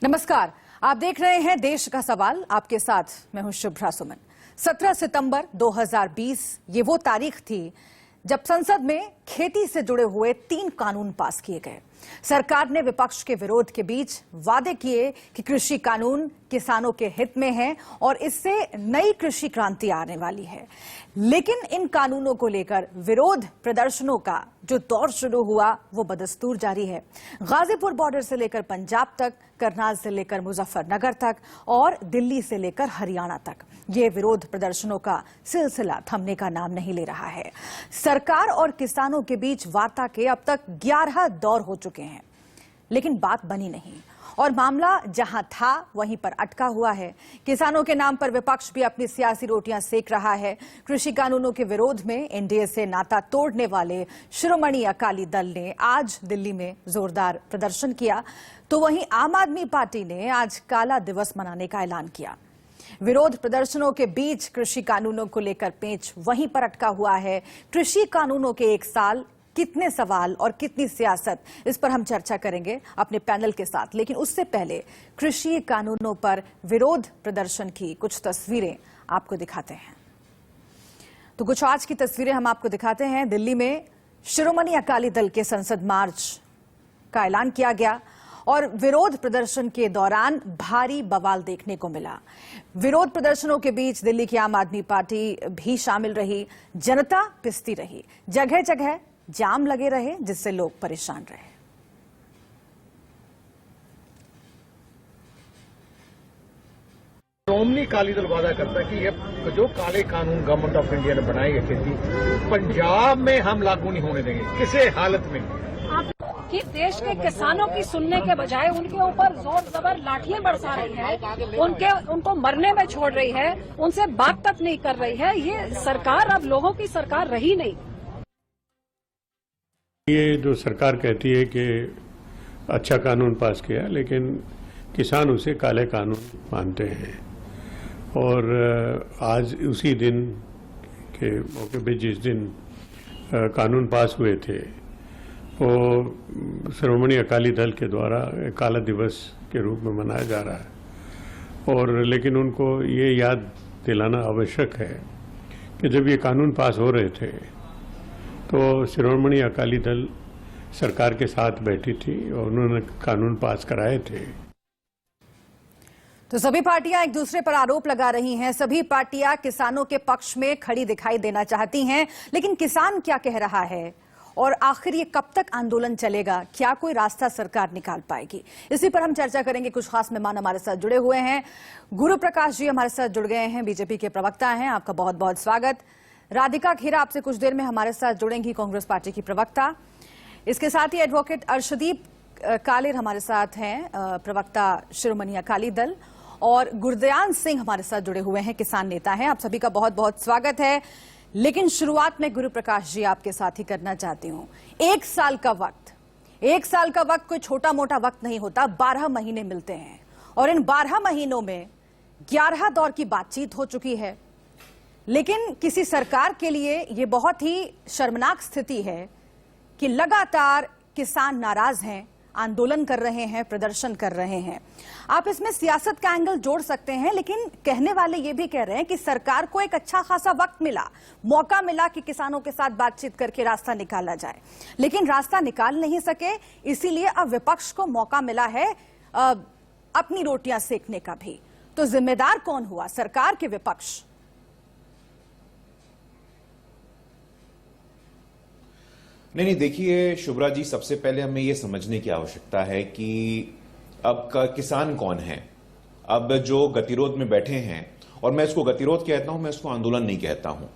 नमस्कार, आप देख रहे हैं देश का सवाल। आपके साथ मैं हूं शुभ्रा सुमन। 17 सितंबर 2020 ये वो तारीख थी जब संसद में खेती से जुड़े हुए 3 कानून पास किए गए। सरकार ने विपक्ष के विरोध के बीच वादे किए कि कृषि कानून किसानों के हित में है और इससे नई कृषि क्रांति आने वाली है। लेकिन इन कानूनों को लेकर विरोध प्रदर्शनों का जो दौर शुरू हुआ वो बदस्तूर जारी है। गाजीपुर बॉर्डर से लेकर पंजाब तक, करनाल से लेकर मुजफ्फरनगर तक और दिल्ली से लेकर हरियाणा तक ये विरोध प्रदर्शनों का सिलसिला थमने का नाम नहीं ले रहा है। सरकार और किसानों के बीच वार्ता के अब तक 11 दौर हो चुके हैं, लेकिन बात बनी नहीं और मामला जहां था वहीं पर अटका हुआ है। किसानों के नाम पर विपक्ष भी अपनी सियासी रोटियां सेक रहा है। कृषि कानूनों के विरोध में एनडीए से नाता तोड़ने वाले शिरोमणि अकाली दल ने आज दिल्ली में जोरदार प्रदर्शन किया, तो वहीं आम आदमी पार्टी ने आज काला दिवस मनाने का ऐलान किया। विरोध प्रदर्शनों के बीच कृषि कानूनों को लेकर पेंच वहीं पर अटका हुआ है। कृषि कानूनों के 1 साल, कितने सवाल और कितनी सियासत, इस पर हम चर्चा करेंगे अपने पैनल के साथ। लेकिन उससे पहले कृषि कानूनों पर विरोध प्रदर्शन की कुछ तस्वीरें आपको दिखाते हैं। तो कुछ आज की तस्वीरें हम आपको दिखाते हैं। दिल्ली में शिरोमणि अकाली दल के संसद मार्च का ऐलान किया गया और विरोध प्रदर्शन के दौरान भारी बवाल देखने को मिला। विरोध प्रदर्शनों के बीच दिल्ली की आम आदमी पार्टी भी शामिल रही। जनता पिसती रही, जगह जगह जाम लगे रहे जिससे लोग परेशान रहे। श्रोमणी अकाली दल वादा करता है कि ये जो काले कानून गवर्नमेंट ऑफ इंडिया ने बनाए हैं खेती, पंजाब में हम लागू नहीं होने देंगे किसी हालत में। कि देश के किसानों की सुनने के बजाय उनके ऊपर जोर जबर लाठियां बरसा रही है, उनको मरने में छोड़ रही है, उनसे बात तक नहीं कर रही है। ये सरकार अब लोगों की सरकार रही नहीं। ये जो सरकार कहती है कि अच्छा कानून पास किया, लेकिन किसान उसे काले कानून मानते हैं। और आज उसी दिन के मौके पे जिस दिन कानून पास हुए थे वो शिरोमणि अकाली दल के द्वारा काला दिवस के रूप में मनाया जा रहा है। और लेकिन उनको ये याद दिलाना आवश्यक है कि जब ये कानून पास हो रहे थे तो शिरोमणि अकाली दल सरकार के साथ बैठी थी और उन्होंने कानून पास कराए थे। तो सभी पार्टियां एक दूसरे पर आरोप लगा रही हैं। सभी पार्टियां किसानों के पक्ष में खड़ी दिखाई देना चाहती हैं, लेकिन किसान क्या कह रहा है और आखिर ये कब तक आंदोलन चलेगा? क्या कोई रास्ता सरकार निकाल पाएगी? इसी पर हम चर्चा करेंगे। कुछ खास मेहमान हमारे साथ जुड़े हुए हैं। गुरु प्रकाश जी हमारे साथ जुड़ गए हैं, बीजेपी के प्रवक्ता हैं, आपका बहुत बहुत स्वागत। राधिका खेरा आपसे कुछ देर में हमारे साथ जुड़ेंगी, कांग्रेस पार्टी की प्रवक्ता। इसके साथ ही एडवोकेट अर्शदीप कालेर हमारे साथ हैं, प्रवक्ता शिरोमणि अकाली दल, और गुरदयान सिंह हमारे साथ जुड़े हुए हैं, किसान नेता हैं। आप सभी का बहुत बहुत स्वागत है। लेकिन शुरुआत में गुरु प्रकाश जी आपके साथ ही करना चाहती हूं। 1 साल का वक्त कोई छोटा मोटा वक्त नहीं होता। 12 महीने मिलते हैं और इन 12 महीनों में 11 दौर की बातचीत हो चुकी है। लेकिन किसी सरकार के लिए यह बहुत ही शर्मनाक स्थिति है कि लगातार किसान नाराज हैं, आंदोलन कर रहे हैं, प्रदर्शन कर रहे हैं। आप इसमें सियासत का एंगल जोड़ सकते हैं, लेकिन कहने वाले ये भी कह रहे हैं कि सरकार को एक अच्छा खासा वक्त मिला, मौका मिला कि किसानों के साथ बातचीत करके रास्ता निकाला जाए, लेकिन रास्ता निकाल नहीं सके। इसीलिए अब विपक्ष को मौका मिला है अपनी रोटियां सेकने का भी। तो जिम्मेदार कौन हुआ, सरकार के विपक्ष? नहीं, देखिए शुभ्रा जी, सबसे पहले हमें यह समझने की आवश्यकता है कि अब का किसान कौन है। अब जो गतिरोध में बैठे हैं, और मैं इसको गतिरोध कहता हूं, मैं इसको आंदोलन नहीं कहता हूं।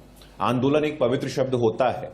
आंदोलन एक पवित्र शब्द होता है,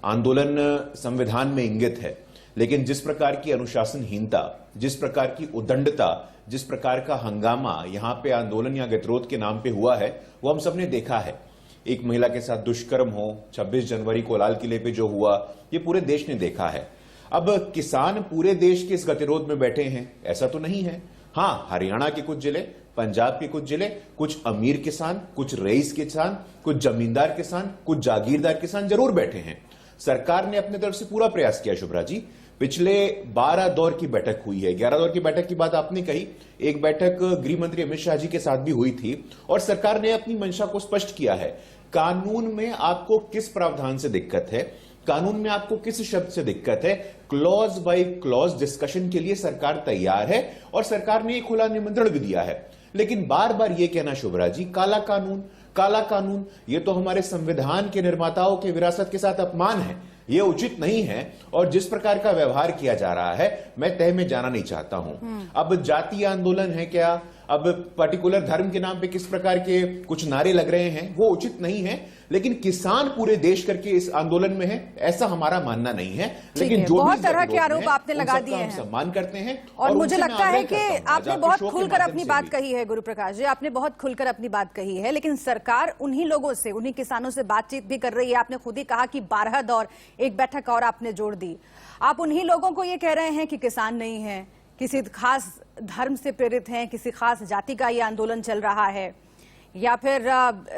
आंदोलन संविधान में इंगित है, लेकिन जिस प्रकार की अनुशासनहीनता, जिस प्रकार की उदंडता, जिस प्रकार का हंगामा यहां पे आंदोलन या गतिरोध के नाम पे हुआ है, वो हम सबने देखा है। एक महिला के साथ दुष्कर्म हो, 26 जनवरी को लाल किले पे जो हुआ, ये पूरे देश ने देखा है। अब किसान पूरे देश के इस गतिरोध में बैठे हैं ऐसा तो नहीं है। हां, हरियाणा के कुछ जिले, पंजाब के कुछ जिले, कुछ अमीर किसान, कुछ रईस किसान, कुछ जमींदार किसान, कुछ जागीरदार किसान जरूर बैठे हैं। सरकार ने अपने तरफ से पूरा प्रयास किया शुभ्रा जी, पिछले 12 दौर की बैठक हुई है। 11 दौर की बैठक की बात आपने कही, एक बैठक गृह मंत्री अमित शाह जी के साथ भी हुई थी और सरकार ने अपनी मंशा को स्पष्ट किया है। कानून में आपको किस प्रावधान से दिक्कत है, कानून में आपको किस शब्द से दिक्कत है, क्लॉज बाय क्लॉज डिस्कशन के लिए सरकार तैयार है और सरकार ने एक खुला निमंत्रण भी दिया है। लेकिन बार बार यह कहना शुभ्रा जी काला कानून, यह तो हमारे संविधान के निर्माताओं के विरासत के साथ अपमान है, यह उचित नहीं है। और जिस प्रकार का व्यवहार किया जा रहा है, मैं तह में जाना नहीं चाहता हूं। अब जातीय आंदोलन है क्या, अब पर्टिकुलर धर्म के नाम पे किस प्रकार के कुछ नारे लग रहे हैं, वो उचित नहीं है। लेकिन किसान पूरे देश करके इस आंदोलन में है, ऐसा हमारा मानना नहीं है। लेकिन जो बहुत भी तरह के आरोप आपने उन लगा सबका दिए हम हैं, सम्मान करते हैं। और मुझे उनसे मैं लगता है आग्रह कि करता हूं, आपने आजादी बहुत शो के खुलकर माध्यम अपनी से बात भी। कही है गुरु प्रकाश जी, आपने बहुत खुलकर अपनी बात कही है। लेकिन सरकार उन्हीं लोगों से, उन्हीं किसानों से बातचीत भी कर रही है। आपने खुद ही कहा कि 12 दौर, एक बैठक और आपने जोड़ दी। आप उन्हीं लोगों को ये कह रहे हैं कि किसान नहीं है, किसी खास धर्म से प्रेरित हैं, किसी खास जाति का ये आंदोलन चल रहा है, या फिर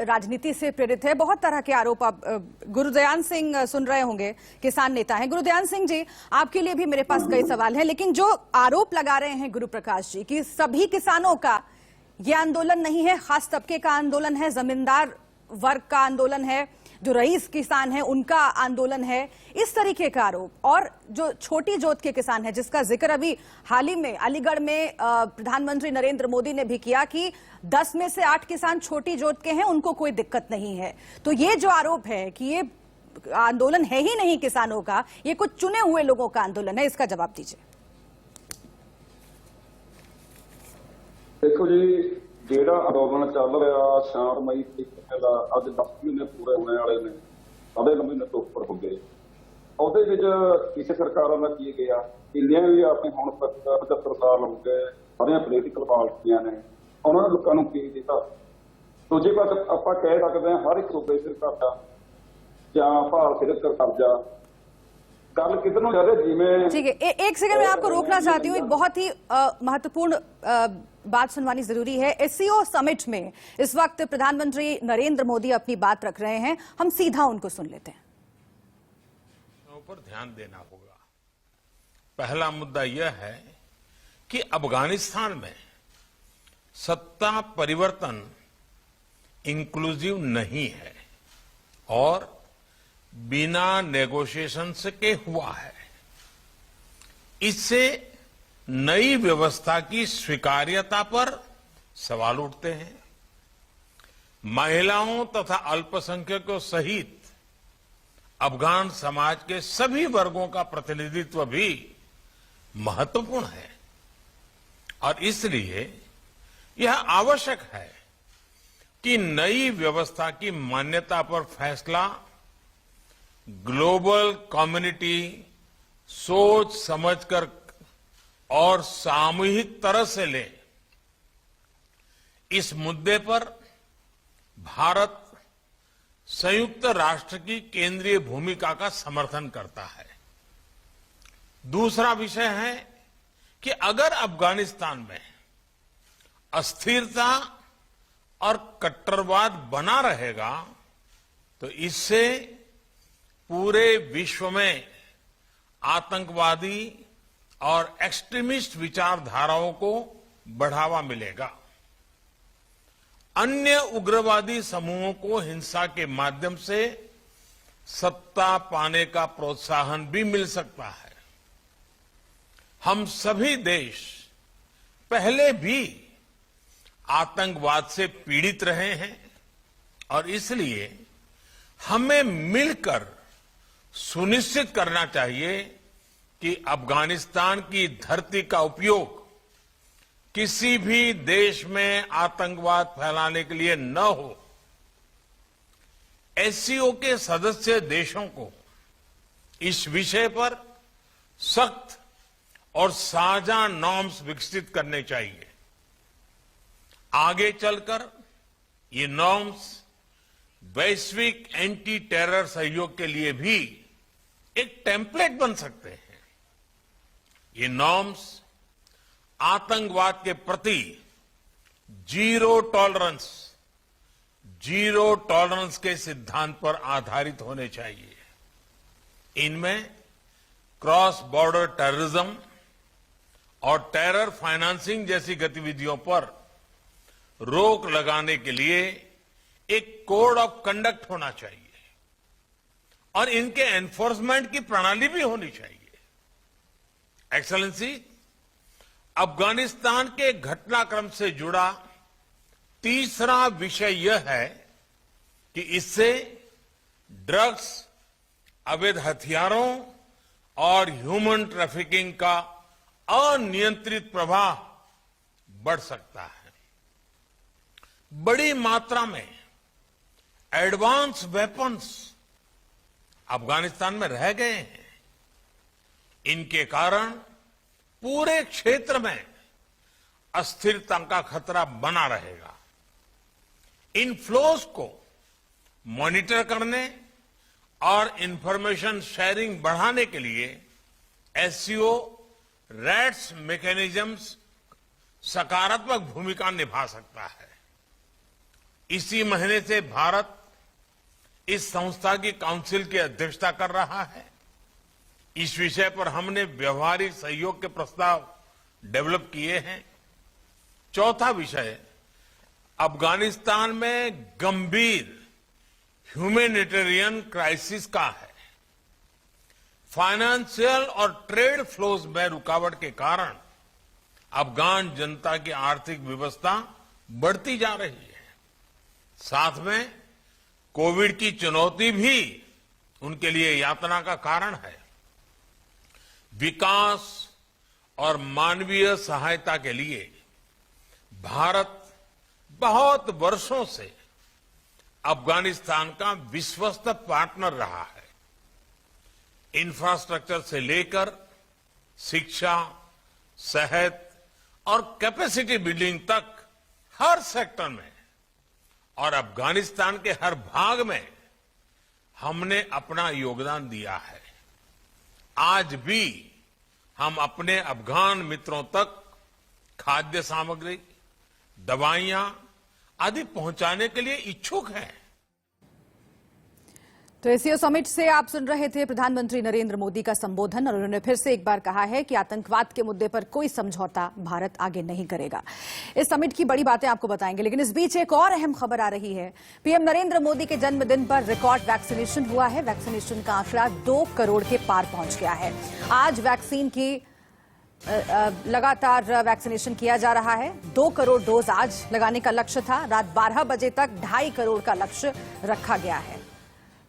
राजनीति से प्रेरित है। बहुत तरह के आरोप आप गुरुदयान सिंह सुन रहे होंगे, किसान नेता हैं। गुरुदयान सिंह जी, आपके लिए भी मेरे पास कई सवाल हैं, लेकिन जो आरोप लगा रहे हैं गुरु प्रकाश जी कि सभी किसानों का ये आंदोलन नहीं है, खास तबके का आंदोलन है, जमींदार वर्ग का आंदोलन है, जो रईस किसान है उनका आंदोलन है, इस तरीके का आरोप, और जो छोटी जोत के किसान है जिसका जिक्र अभी हाल ही में अलीगढ़ में प्रधानमंत्री नरेंद्र मोदी ने भी किया कि 10 में से 8 किसान छोटी जोत के हैं, उनको कोई दिक्कत नहीं है। तो ये जो आरोप है कि ये आंदोलन है ही नहीं किसानों का, ये कुछ चुने हुए लोगों का आंदोलन है, इसका जवाब दीजिए। देखो जी, ਜਿਹੜਾ ਅੰਦੋਲਨ ਚੱਲ ਰਿਹਾ ਸ਼ਾਂਤਮਈ ਤਰੀਕੇ ਨਾਲ ਅੱਜ 10 ਮਹੀਨੇ ਪੂਰੇ ਹੋਣੇ ਵਾਲੇ ਨੇ, 9.5 ਮਹੀਨੇ ਤੋਂ ਉੱਪਰ ਹੋ ਗਏ। ਉਹਦੇ ਵਿੱਚ ਕਿਸੇ ਸਰਕਾਰਾਂ ਦਾ ਕੀ ਗਿਆ, ਇੰਡੀਆ ਵੀ ਆਪਣੇ ਹੁਣ ਤੱਕ 75 ਸਾਲ ਹੋ ਗਏ, ਸਾਰੀਆਂ ਪੋਲੀਟੀਕਲ ਪਾਰਟੀਆਂ ਨੇ, ਉਹਨਾਂ ਨੇ ਲੋਕਾਂ ਨੂੰ ਕੀ ਦਿੱਤਾ। ਦੂਜੀ ਪਾਸੇ ਆਪਾਂ ਕਹਿ ਸਕਦੇ ਹਾਂ ਹਰ ਇੱਕ ਸੂਬੇ ਸਿਰ ਘਾਟਾ ਜਾਂ ਭਾਰਤ ਸਿਰ ਕਰਜ਼ਾ, ਗੱਲ ਕਿਧਰ ਨੂੰ ਜਾ ਰਹੀ ਜਿਵੇਂ। ठीक है, एक सेकंड में आपको रोकना चाहती हूँ। एक बहुत ही महत्वपूर्ण बात सुनवानी जरूरी है। एससीओ समिट में इस वक्त प्रधानमंत्री नरेंद्र मोदी अपनी बात रख रहे हैं, हम सीधा उनको सुन लेते हैं। ऊपर ध्यान देना होगा। पहला मुद्दा यह है कि अफगानिस्तान में सत्ता परिवर्तन इंक्लूसिव नहीं है और बिना नेगोशिएशन के हुआ है। इससे नई व्यवस्था की स्वीकार्यता पर सवाल उठते हैं। महिलाओं तथा अल्पसंख्यकों सहित अफगान समाज के सभी वर्गों का प्रतिनिधित्व भी महत्वपूर्ण है और इसलिए यह आवश्यक है कि नई व्यवस्था की मान्यता पर फैसला ग्लोबल कम्युनिटी सोच समझकर और सामूहिक तरह से ले। इस मुद्दे पर भारत संयुक्त राष्ट्र की केंद्रीय भूमिका का समर्थन करता है। दूसरा विषय है कि अगर अफगानिस्तान में अस्थिरता और कट्टरवाद बना रहेगा तो इससे पूरे विश्व में आतंकवादी और एक्सट्रीमिस्ट विचारधाराओं को बढ़ावा मिलेगा। अन्य उग्रवादी समूहों को हिंसा के माध्यम से सत्ता पाने का प्रोत्साहन भी मिल सकता है। हम सभी देश पहले भी आतंकवाद से पीड़ित रहे हैं और इसलिए हमें मिलकर सुनिश्चित करना चाहिए कि अफगानिस्तान की धरती का उपयोग किसी भी देश में आतंकवाद फैलाने के लिए न हो। एससीओ के सदस्य देशों को इस विषय पर सख्त और साझा नॉर्म्स विकसित करने चाहिए। आगे चलकर ये नॉर्म्स वैश्विक एंटी टेरर सहयोग के लिए भी एक टेम्पलेट बन सकते हैं। ये नॉर्म्स आतंकवाद के प्रति जीरो टॉलरेंस के सिद्धांत पर आधारित होने चाहिए। इनमें क्रॉस बॉर्डर टेररिज्म और टेरर फाइनेंसिंग जैसी गतिविधियों पर रोक लगाने के लिए एक कोड ऑफ कंडक्ट होना चाहिए और इनके एनफोर्समेंट की प्रणाली भी होनी चाहिए। एक्सेलेंसी, अफगानिस्तान के घटनाक्रम से जुड़ा तीसरा विषय यह है कि इससे ड्रग्स, अवैध हथियारों और ह्यूमन ट्रैफिकिंग का अनियंत्रित प्रवाह बढ़ सकता है। बड़ी मात्रा में एडवांस वेपन्स अफगानिस्तान में रह गए हैं। इनके कारण पूरे क्षेत्र में अस्थिरता का खतरा बना रहेगा। इन फ्लोज को मॉनिटर करने और इंफॉर्मेशन शेयरिंग बढ़ाने के लिए एससीओ रैट्स मैकेनिज्म्स सकारात्मक भूमिका निभा सकता है। इसी महीने से भारत इस संस्था की काउंसिल की अध्यक्षता कर रहा है। इस विषय पर हमने व्यवहारिक सहयोग के प्रस्ताव डेवलप किए हैं। चौथा विषय अफगानिस्तान में गंभीर ह्यूमैनिटेरियन क्राइसिस का है। फाइनेंशियल और ट्रेड फ्लोज में रुकावट के कारण अफगान जनता की आर्थिक व्यवस्था बढ़ती जा रही है। साथ में कोविड की चुनौती भी उनके लिए यातना का कारण है। विकास और मानवीय सहायता के लिए भारत बहुत वर्षों से अफगानिस्तान का विश्वस्त पार्टनर रहा है। इंफ्रास्ट्रक्चर से लेकर शिक्षा, सेहत और कैपेसिटी बिल्डिंग तक हर सेक्टर में और अफगानिस्तान के हर भाग में हमने अपना योगदान दिया है। आज भी हम अपने अफगान मित्रों तक खाद्य सामग्री, दवाइयां आदि पहुंचाने के लिए इच्छुक हैं। तो एससीओ समिट से आप सुन रहे थे प्रधानमंत्री नरेंद्र मोदी का संबोधन और उन्होंने फिर से एक बार कहा है कि आतंकवाद के मुद्दे पर कोई समझौता भारत आगे नहीं करेगा। इस समिट की बड़ी बातें आपको बताएंगे, लेकिन इस बीच एक और अहम खबर आ रही है। पीएम नरेंद्र मोदी के जन्मदिन पर रिकॉर्ड वैक्सीनेशन हुआ है। वैक्सीनेशन का आंकड़ा 2 करोड़ के पार पहुंच गया है। आज वैक्सीन की लगातार वैक्सीनेशन किया जा रहा है। 2 करोड़ डोज आज लगाने का लक्ष्य था। रात 12 बजे तक 2.5 करोड़ का लक्ष्य रखा गया है।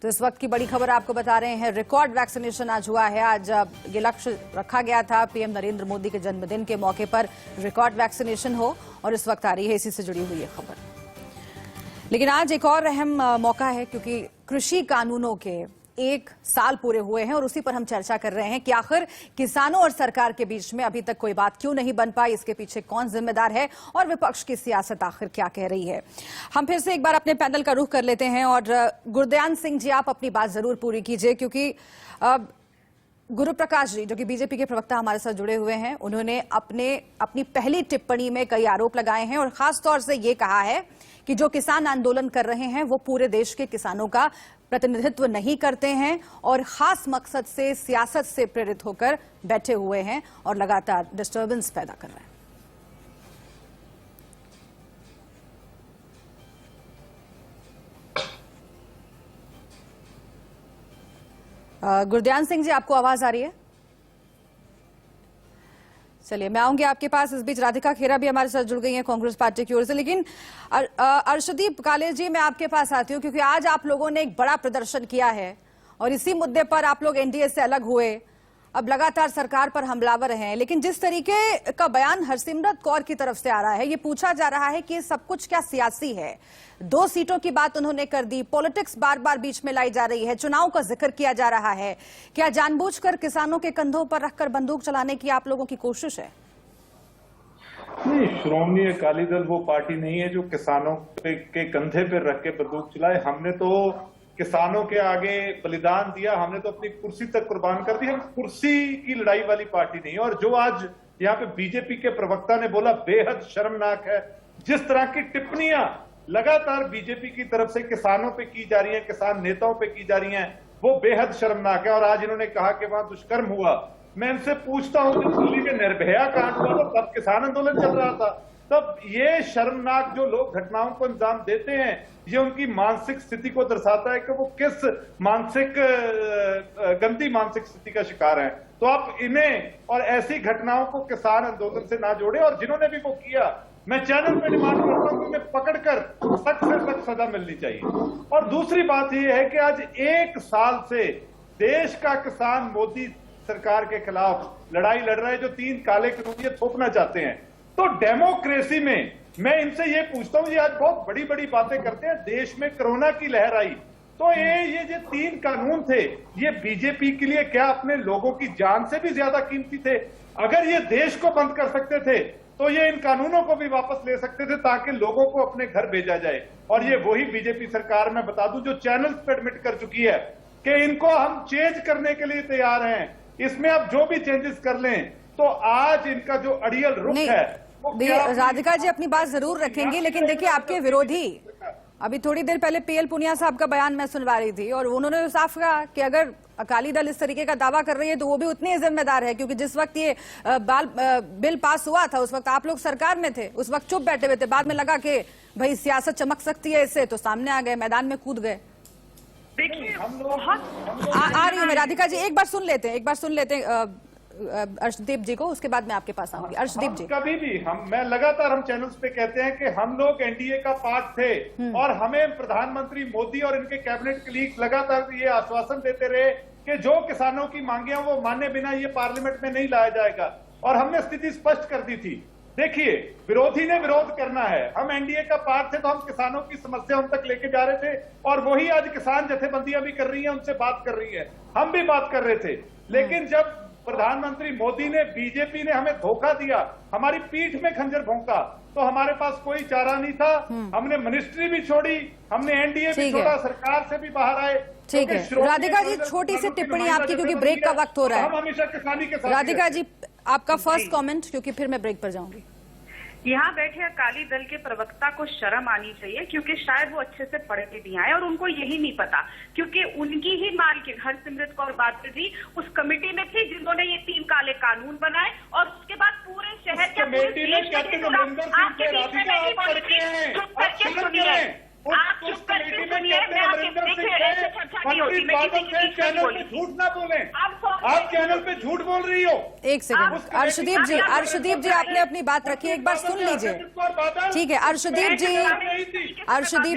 तो इस वक्त की बड़ी खबर आपको बता रहे हैं, रिकॉर्ड वैक्सीनेशन आज हुआ है। आज ये लक्ष्य रखा गया था पीएम नरेंद्र मोदी के जन्मदिन के मौके पर रिकॉर्ड वैक्सीनेशन हो, और इस वक्त आ रही है इसी से जुड़ी हुई ये खबर। लेकिन आज एक और अहम मौका है, क्योंकि कृषि कानूनों के 1 साल पूरे हुए हैं और उसी पर हम चर्चा कर रहे हैं कि आखिर किसानों और सरकार के बीच में अभी तक कोई बात क्यों नहीं बन पाई, इसके पीछे कौन जिम्मेदार है और विपक्ष की सियासत आखिर क्या कह रही है। हम फिर से एक बार अपने पैनल का रुख कर लेते हैं और गुरदयान सिंह जी, आप अपनी बात जरूर पूरी कीजिए, क्योंकि गुरु प्रकाश जी जो कि बीजेपी के प्रवक्ता हमारे साथ जुड़े हुए हैं, उन्होंने अपनी पहली टिप्पणी में कई आरोप लगाए हैं और खासतौर से ये कहा है कि जो किसान आंदोलन कर रहे हैं वो पूरे देश के किसानों का प्रतिनिधित्व नहीं करते हैं और खास मकसद से, सियासत से प्रेरित होकर बैठे हुए हैं और लगातार डिस्टर्बेंस पैदा कर रहे हैं। गुरदयान सिंह जी, आपको आवाज आ रही है? चलिए, मैं आऊंगी आपके पास। इस बीच राधिका खेरा भी हमारे साथ जुड़ गई हैं कांग्रेस पार्टी की ओर से। लेकिन अर्शदीप काले जी, मैं आपके पास आती हूं, क्योंकि आज आप लोगों ने एक बड़ा प्रदर्शन किया है और इसी मुद्दे पर आप लोग एनडीए से अलग हुए, अब लगातार सरकार पर हमलावर हैं। लेकिन जिस तरीके का बयान हरसिमरत कौर की तरफ से आ रहा है, ये पूछा जा रहा है कि ये सब कुछ क्या सियासी है। 2 सीटों की बात उन्होंने कर दी, पॉलिटिक्स बार बार बीच में लाई जा रही है, चुनाव का जिक्र किया जा रहा है। क्या जानबूझकर किसानों के कंधों पर रखकर बंदूक चलाने की आप लोगों की कोशिश है? नहीं, श्रोमणी अकाली दल वो पार्टी नहीं है जो किसानों के कंधे पर रख के बंदूक चलाए। हमने तो किसानों के आगे बलिदान दिया, हमने तो अपनी कुर्सी तक कुर्बान कर दी। हम कुर्सी की लड़ाई वाली पार्टी नहीं है। और जो आज यहाँ पे बीजेपी के प्रवक्ता ने बोला, बेहद शर्मनाक है। जिस तरह की टिप्पणियां लगातार बीजेपी की तरफ से किसानों पे की जा रही हैं, किसान नेताओं पे की जा रही हैं, वो बेहद शर्मनाक है। और आज इन्होंने कहा कि वहां दुष्कर्म हुआ। मैं इनसे पूछता हूं कि दिल्ली में निर्भया कांड हुआ तो तब किसान आंदोलन चल रहा था। तब ये शर्मनाक जो लोग घटनाओं को अंजाम देते हैं, ये उनकी मानसिक स्थिति को दर्शाता है कि वो किस मानसिक गंदी मानसिक स्थिति का शिकार है। तो आप इन्हें और ऐसी घटनाओं को किसान आंदोलन से ना जोड़े। और जिन्होंने भी वो किया, मैं चैनल पे डिमांड करता हूं कि उन्हें पकड़कर सख्त से सख्त सजा मिलनी चाहिए। और दूसरी बात यह है कि आज 1 साल से देश का किसान मोदी सरकार के खिलाफ लड़ाई लड़ रहा है, जो 3 काले कानून ये थोपना चाहते हैं। तो डेमोक्रेसी में मैं इनसे ये पूछता हूं, ये आज बहुत बड़ी बड़ी बातें करते हैं। देश में कोरोना की लहर आई तो ये जो 3 कानून थे, ये बीजेपी के लिए क्या अपने लोगों की जान से भी ज्यादा कीमती थे? अगर ये देश को बंद कर सकते थे तो ये इन कानूनों को भी वापस ले सकते थे, ताकि लोगों को अपने घर भेजा जाए। और ये वही बीजेपी सरकार, मैं बता दूं, जो चैनल्स पे एडमिट कर चुकी है कि इनको हम चेंज करने के लिए तैयार हैं। इसमें आप जो भी चेंजेस कर लें, तो आज इनका जो अड़ियल रुख है वो राधिका जी अपनी बात जरूर रखेंगे, लेकिन देखिए आपके विरोधी, अभी थोड़ी देर पहले पीएल पुनिया साहब का बयान मैं सुनवा रही थी और उन्होंने साफ कहा कि अगर अकाली दल इस तरीके का दावा कर रही है तो वो भी उतने ही जिम्मेदार है, क्योंकि जिस वक्त ये बिल पास हुआ था उस वक्त आप लोग सरकार में थे, उस वक्त चुप बैठे हुए थे। बाद में लगा कि भाई सियासत चमक सकती है इससे, तो सामने आ गए, मैदान में कूद गए। देखिए आ रही हूँ मैं राधिका जी, एक बार सुन लेते हैं अर्शदीप जी को, उसके बाद मैं आपके पास आऊंगी। अर्शदीप जी, कभी भी मैं लगातार हम चैनल्स पे कहते हैं कि हम लोग एनडीए का पार्ट थे और हमें प्रधानमंत्री मोदी और इनके कैबिनेट कलीग्स लगातार ये आश्वासन देते रहे कि जो किसानों की मांगे हैं वो माने बिना ये पार्लियामेंट में नहीं लाया जाएगा। और हमने स्थिति स्पष्ट कर दी थी। देखिए, विरोधी ने विरोध करना है, हम एनडीए का पार्ट थे तो हम किसानों की समस्या उन तक लेके जा रहे थे, और वही आज किसान जथेबंदियां भी कर रही हैं, उनसे बात कर रही है, हम भी बात कर रहे थे। लेकिन जब प्रधानमंत्री मोदी ने, बीजेपी ने हमें धोखा दिया, हमारी पीठ में खंजर भोंका, तो हमारे पास कोई चारा नहीं था। हमने मिनिस्ट्री भी छोड़ी, हमने एनडीए भी छोड़ा, सरकार से भी बाहर आए। ठीक है राधिका जी, छोटी सी टिप्पणी आपकी, क्योंकि ब्रेक का वक्त हो रहा है। हम हमेशा किसानी के साथ। राधिका जी आपका फर्स्ट कमेंट, क्योंकि फिर मैं ब्रेक पर जाऊंगी। यहाँ बैठे अकाली दल के प्रवक्ता को शर्म आनी चाहिए, क्योंकि शायद वो अच्छे से पढ़े नहीं आए और उनको यही नहीं पता, क्योंकि उनकी ही मालकिन हरसिमरत कौर बादल जी उस कमेटी में थी जिन्होंने ये 3 काले कानून बनाए, और उसके बाद पूरे शहर के पूरे देश में आपके बीच में नहीं बोल रही, चुप करके सुनिए, आप चुप करके सुनिए, मैं आपके देखिए ऐसे चर्चा नहीं होती, मैं किसी की बीच में बोली। झूठ ना बोले, आप चैनल पे झूठ बोल रही हो। एक सेकंड अर्शदीप जी आपने अपनी बात रखी, एक बार सुन लीजिए। ठीक है अर्शदीप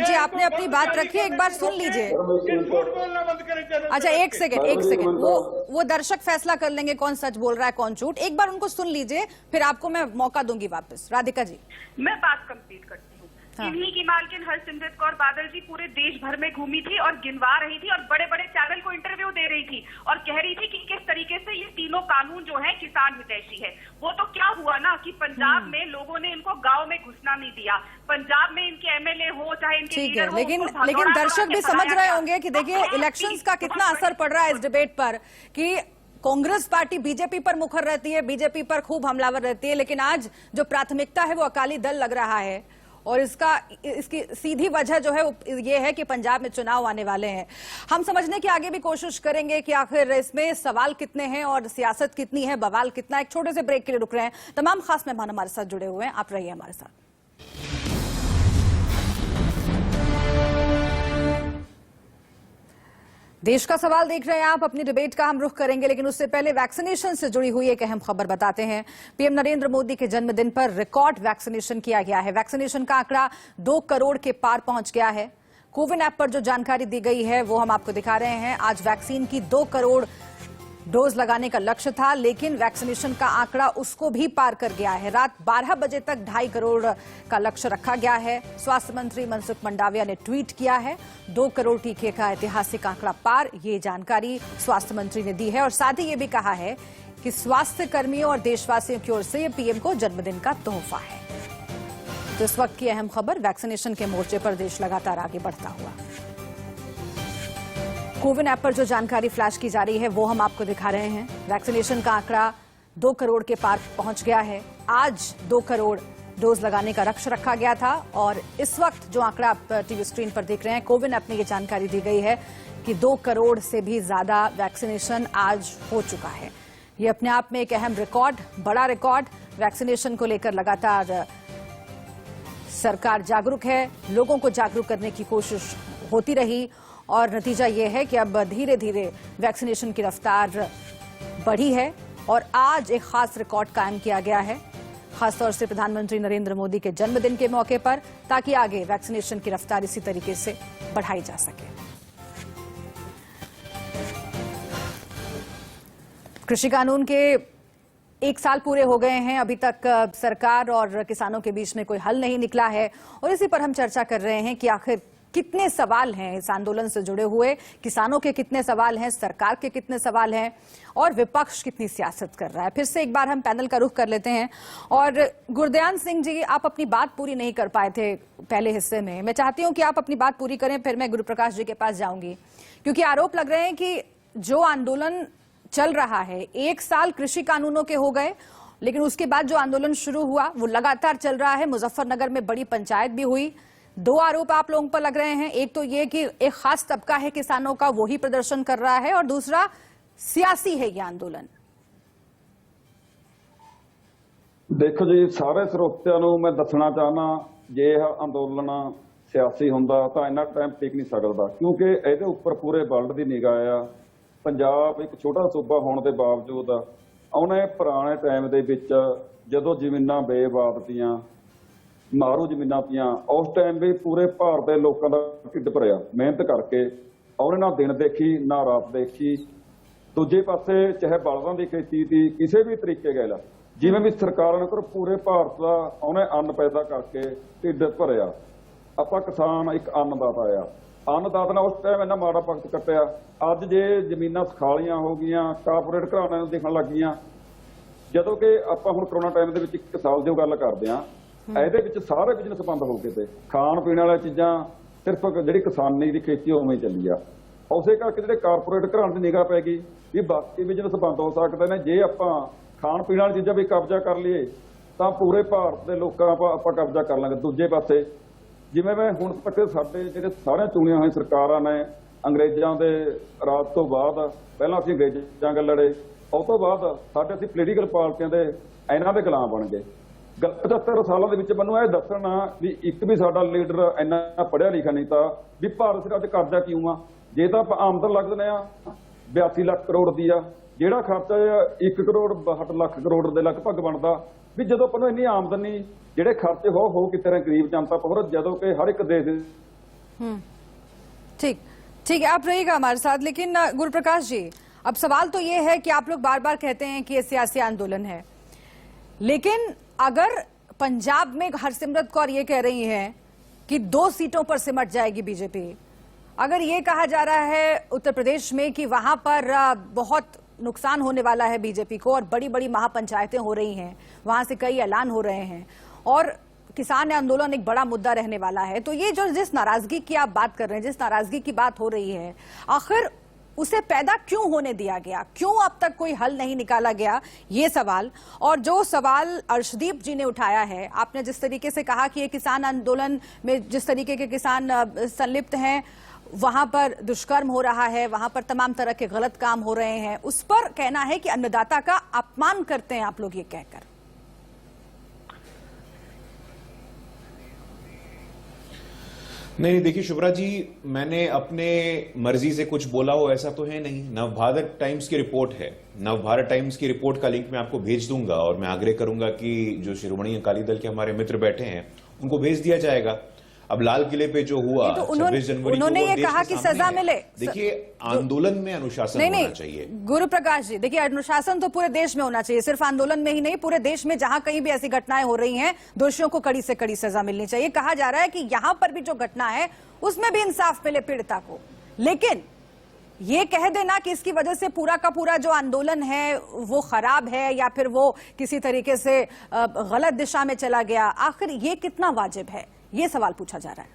जी आपने अपनी बात रखी, एक बार सुन लीजिए। झूठ बोलना बंद करें। अच्छा एक सेकंड, वो दर्शक फैसला कर लेंगे कौन सच बोल रहा है कौन झूठ। एक बार उनको सुन लीजिए, फिर आपको मैं मौका दूंगी वापस। राधिका जी, मैं बात कंप्लीट करती हूँ। इन्हीं की मालकिन हरसिमरत कौर बादल जी पूरे देश भर में घूमी थी और गिनवा रही थी और बड़े बड़े चैनल को इंटरव्यू दे रही थी और कह रही थी कि किस तरीके से ये तीनों कानून जो है किसान हितैषी है। वो तो क्या हुआ ना कि पंजाब में लोगों ने इनको गांव में घुसना नहीं दिया, पंजाब में इनके एमएलए हो चाहे इनके ठीक लीडर है, हो, लेकिन दर्शक भी समझ रहे होंगे कि देखिए इलेक्शंस का कितना असर पड़ रहा है इस डिबेट पर, कि कांग्रेस पार्टी बीजेपी पर मुखर रहती है, बीजेपी पर खूब हमलावर रहती है, लेकिन आज जो प्राथमिकता है वो अकाली दल लग रहा है। और इसकी सीधी वजह जो है वो ये है कि पंजाब में चुनाव आने वाले हैं। हम समझने की आगे भी कोशिश करेंगे कि आखिर इसमें सवाल कितने हैं और सियासत कितनी है, बवाल कितना है। एक छोटे से ब्रेक के लिए रुक रहे हैं। तमाम खास मेहमान हमारे साथ जुड़े हुए हैं, आप रहिए हमारे साथ। देश का सवाल देख रहे हैं आप, अपनी डिबेट का हम रुख करेंगे, लेकिन उससे पहले वैक्सीनेशन से जुड़ी हुई एक अहम खबर बताते हैं। पीएम नरेंद्र मोदी के जन्मदिन पर रिकॉर्ड वैक्सीनेशन किया गया है। वैक्सीनेशन का आंकड़ा 2 करोड़ के पार पहुंच गया है। कोविन ऐप पर जो जानकारी दी गई है वो हम आपको दिखा रहे हैं। आज वैक्सीन की 2 करोड़ डोज लगाने का लक्ष्य था, लेकिन वैक्सीनेशन का आंकड़ा उसको भी पार कर गया है। रात 12 बजे तक 2.5 करोड़ का लक्ष्य रखा गया है। स्वास्थ्य मंत्री मनसुख मंडाविया ने ट्वीट किया है, 2 करोड़ टीके का ऐतिहासिक आंकड़ा पार, ये जानकारी स्वास्थ्य मंत्री ने दी है। और साथ ही ये भी कहा है कि स्वास्थ्य कर्मियों और देशवासियों की ओर से ये पीएम को जन्मदिन का तोहफा है। तो इस वक्त की अहम खबर, वैक्सीनेशन के मोर्चे पर देश लगातार आगे बढ़ता हुआ। कोविन ऐप पर जो जानकारी फ्लैश की जा रही है वो हम आपको दिखा रहे हैं। वैक्सीनेशन का आंकड़ा 2 करोड़ के पार पहुंच गया है। आज 2 करोड़ डोज लगाने का लक्ष्य रखा गया था और इस वक्त जो आंकड़ा आप टीवी स्क्रीन पर देख रहे हैं, कोविन ऐप में ये जानकारी दी गई है कि 2 करोड़ से भी ज्यादा वैक्सीनेशन आज हो चुका है। ये अपने आप में एक अहम रिकॉर्ड, बड़ा रिकॉर्ड। वैक्सीनेशन को लेकर लगातार सरकार जागरूक है, लोगों को जागरूक करने की कोशिश होती रही और नतीजा ये है कि अब धीरे धीरे वैक्सीनेशन की रफ्तार बढ़ी है और आज एक खास रिकॉर्ड कायम किया गया है, खासतौर से प्रधानमंत्री नरेंद्र मोदी के जन्मदिन के मौके पर, ताकि आगे वैक्सीनेशन की रफ्तार इसी तरीके से बढ़ाई जा सके। कृषि कानून के 1 साल पूरे हो गए हैं, अभी तक सरकार और किसानों के बीच में कोई हल नहीं निकला है और इसी पर हम चर्चा कर रहे हैं कि आखिर कितने सवाल हैं इस आंदोलन से जुड़े हुए, किसानों के कितने सवाल हैं, सरकार के कितने सवाल हैं और विपक्ष कितनी सियासत कर रहा है। फिर से एक बार हम पैनल का रुख कर लेते हैं और गुरदयान सिंह जी, आप अपनी बात पूरी नहीं कर पाए थे पहले हिस्से में। मैं चाहती हूं कि आप अपनी बात पूरी करें, फिर मैं गुरुप्रकाश जी के पास जाऊंगी, क्योंकि आरोप लग रहे हैं कि जो आंदोलन चल रहा है, 1 साल कृषि कानूनों के हो गए, लेकिन उसके बाद जो आंदोलन शुरू हुआ वो लगातार चल रहा है। मुजफ्फरनगर में बड़ी पंचायत भी हुई। 2 आरोप आप लोगों पर लग रहे हैं, एक तो ये कि एक खास तबका है किसानों का, वो ही प्रदर्शन कर रहा है, और दूसरा सियासी है ये आंदोलन। देखो जी, सारे ਸਰੋਤਿਆਂ ਨੂੰ मैं दसना चाहना, जे यह अंदोलन सियासी हुंदा तां इन्ना टाइम टिक नहीं सकदा, क्योंकि ਇਹਦੇ ਉੱਪਰ पूरे वर्ल्ड ਦੀ ਨਿਗਾਹ ਆ। ਪੰਜਾਬ ਇੱਕ ਛੋਟਾ ਸੂਬਾ ਹੋਣ ਦੇ ਬਾਵਜੂਦ ਉਹਨੇ ਪੁਰਾਣੇ ਟਾਈਮ ਦੇ ਵਿੱਚ ਜਦੋਂ ਜ਼ਮੀਨਾਂ ਬੇਬਾਦ ਤੀਆਂ, ਮਾਰੂ ਜ਼ਮੀਨਾਂ ਤੀਆਂ, ਉਸ ਟਾਈਮ ਵੀ ਪੂਰੇ ਭਾਰਤ ਦੇ ਲੋਕਾਂ ਦਾ ਢਿੱਡ ਭਰਿਆ ਮਿਹਨਤ ਕਰਕੇ। ਉਹਨੇ ਨਾ ਦਿਨ ਦੇਖੀ ਨਾ ਰਾਤ ਦੇਖੀ। ਦੂਜੇ ਪਾਸੇ ਚਾਹੇ ਬਲਦਾਂ ਦੀ ਖੇਤੀ ਦੀ ਕਿਸੇ ਵੀ ਤਰੀਕੇ ਗੈਲ, ਜਿਵੇਂ ਵੀ ਸਰਕਾਰਾਂ ਨੇ ਪੂਰੇ ਭਾਰਤ ਦਾ ਉਹਨੇ ਅੰਨ ਪੈਦਾ ਕਰਕੇ ਢਿੱਡ ਭਰਿਆ। ਆਪਾਂ ਕਿਸਾਨ ਇੱਕ ਅੰਨਦਾਤਾ ਆ, अन्नदाता ने उस टाइम इन्ना माड़ा वक्त कट्टिया। अज जे जमीनां सखालियां हो गई, कारपोरेट घराणिਆਂ ਨੂੰ दिखण लग गईयां। ਜਦੋਂ कि ਆਪਾਂ ਹੁਣ कोरोना टाइम ਦੇ ਵਿੱਚ 1 साल ਦੀ ਗੱਲ ਕਰਦੇ ਆ, ਇਹਦੇ ਵਿੱਚ ਸਾਰੇ ਬਿਜ਼ਨਸ ਬੰਦ ਹੋ ਗਏ ਤੇ ਖਾਣ ਪੀਣ ਵਾਲੀਆਂ ਚੀਜ਼ਾਂ ਸਿਰਫ ਜਿਹੜੀ ਕਿਸਾਨੀ ਦੀ ਖੇਤੀ ਉਵੇਂ ਚੱਲੀ ਆ। ਉਸੇ ਕਰਕੇ ਜਿਹੜੇ ਕਾਰਪੋਰੇਟ ਘਰਾਂ ਦੀ ਨਿਗਾਹ ਪੈ ਗਈ ਵੀ ਬਾਕੀ ਬਿਜ਼ਨਸ ਬੰਦ ਹੋ ਸਕਦੇ ਨੇ। ਜੇ ਆਪਾਂ ਖਾਣ ਪੀਣ ਵਾਲੀ ਚੀਜ਼ਾਂ ਵੀ ਕਬਜ਼ਾ ਕਰ ਲਈਏ ਤਾਂ ਪੂਰੇ ਭਾਰਤ ਦੇ ਲੋਕਾਂ ਆਪਾਂ ਕਬਜ਼ਾ ਕਰ ਲਾਂਗੇ। ਦੂਜੇ ਪਾਸੇ ਜਿਵੇਂ ਮੈਂ ਹੁਣ ਤੱਕ ਸਾਡੇ ਜਿਹੜੇ ਸਾਰੇ ਚੁਣੀਆਂ ਹੋਈਆਂ ਸਰਕਾਰਾਂ ਨੇ ਅੰਗਰੇਜ਼ਾਂ ਦੇ ਰਾਜ ਤੋਂ ਬਾਅਦ, ਪਹਿਲਾਂ ਅਸੀਂ ਅੰਗਰੇਜ਼ਾਂ ਨਾਲ ਲੜੇ, ਉਸ ਤੋਂ ਬਾਅਦ ਸਾਡੇ ਅਸੀਂ ਪੋਲੀਟੀਕਲ ਪਾਰਟੀਆਂ ਦੇ ਇਹਨਾਂ ਦੇ ਗੁਲਾਮ ਬਣ ਗਏ। 75 ਸਾਲਾਂ ਦੇ ਵਿੱਚ ਮੈਨੂੰ ਇਹ ਦੱਸਣਾ ਵੀ ਇੱਕ ਵੀ ਸਾਡਾ ਲੀਡਰ ਇੰਨਾ ਪੜ੍ਹਿਆ ਲਿਖਿਆ ਨਹੀਂ ਤਾਂ ਵੀ ਭਾਰਤ ਸਰਕਾਰ ਤੇ ਕਰਜ਼ਾ ਕਿਉਂ ਆ। ਜੇ ਤਾਂ ਆਪਾਂ ਆਮਦਨ ਲੱਗ ਦਿੰਦੇ ਆ 82 ਲੱਖ ਕਰੋੜ ਦੀ ਆ, ਜਿਹੜਾ ਖਰਚਾ 1 ਕਰੋੜ 62 ਲੱਖ ਕਰੋੜ ਦੇ ਲਗਭਗ ਬਣਦਾ, ਵੀ ਜਦੋਂ ਆਪਾਂ ਨੂੰ ਇੰਨੀ ਆਮਦਨ ਨਹੀਂ, ਜਿਹੜੇ ਖਰਚੇ हो किस तरह गरीब जनता पर, जदों के हर एक देश। ठीक है, आप रहिएगा हमारे साथ। लेकिन गुरुप्रकाश जी, अब सवाल तो ये है कि आप लोग बार बार कहते हैं कि ये सियासी आंदोलन है, लेकिन अगर पंजाब में हरसिमरत कौर ये कह रही हैं कि 2 सीटों पर सिमट जाएगी बीजेपी, अगर ये कहा जा रहा है उत्तर प्रदेश में कि वहां पर बहुत नुकसान होने वाला है बीजेपी को और बड़ी बड़ी महापंचायतें हो रही हैं, वहां से कई ऐलान हो रहे हैं और किसान आंदोलन एक बड़ा मुद्दा रहने वाला है, तो ये जो जिस नाराजगी की आप बात कर रहे हैं, जिस नाराजगी की बात हो रही है, आखिर उसे पैदा क्यों होने दिया गया? क्यों अब तक कोई हल नहीं निकाला गया? ये सवाल, और जो सवाल अर्शदीप जी ने उठाया है, आपने जिस तरीके से कहा कि ये किसान आंदोलन में जिस तरीके के किसान संलिप्त हैं, वहां पर दुष्कर्म हो रहा है, वहां पर तमाम तरह के गलत काम हो रहे हैं, उस पर कहना है कि अन्नदाता का अपमान करते हैं आप लोग ये कहकर। नहीं, देखिए शुभ्रा जी, मैंने अपने मर्जी से कुछ बोला हो ऐसा तो है नहीं। नवभारत टाइम्स की रिपोर्ट है, नवभारत टाइम्स की रिपोर्ट का लिंक मैं आपको भेज दूंगा और मैं आग्रह करूंगा कि जो शिरोमणि अकाली दल के हमारे मित्र बैठे हैं उनको भेज दिया जाएगा। अब लाल किले पे जो हुआ 26 जनवरी उन्होंने ये कहा कि सजा मिले। देखिए, आंदोलन में अनुशासन होना चाहिए। गुरु प्रकाश जी, देखिए अनुशासन तो पूरे देश में होना चाहिए, सिर्फ आंदोलन में ही नहीं, पूरे देश में जहां कहीं भी ऐसी घटनाएं हो रही हैं, दोषियों को कड़ी से कड़ी सजा मिलनी चाहिए। कहा जा रहा है कि यहां पर भी जो घटना है उसमें भी इंसाफ मिले पीड़िता को, लेकिन ये कह देना कि इसकी वजह से पूरा का पूरा जो आंदोलन है वो खराब है या फिर वो किसी तरीके से गलत दिशा में चला गया, आखिर ये कितना वाजिब है, ये सवाल पूछा जा रहा है।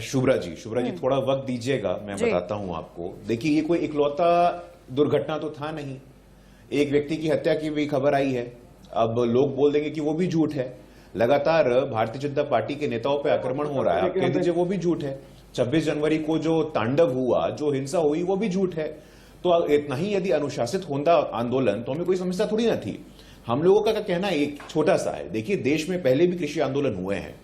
शुभ्रा जी थोड़ा वक्त दीजिएगा, मैं बताता हूं आपको। देखिए, ये कोई इकलौता दुर्घटना तो था नहीं, एक व्यक्ति की हत्या की भी खबर आई है। अब लोग बोल देंगे कि वो भी झूठ है, लगातार भारतीय जनता पार्टी के नेताओं पे आक्रमण हो रहा है, आप कह दीजिए वो भी झूठ है। 26 जनवरी को जो तांडव हुआ, जो हिंसा हुई, वो भी झूठ है। तो इतना ही यदि अनुशासित होता आंदोलन तो हमें कोई समस्या थोड़ी ना थी। हम लोगों का कहना एक छोटा सा है। देखिए, देश में पहले भी कृषि आंदोलन हुए हैं।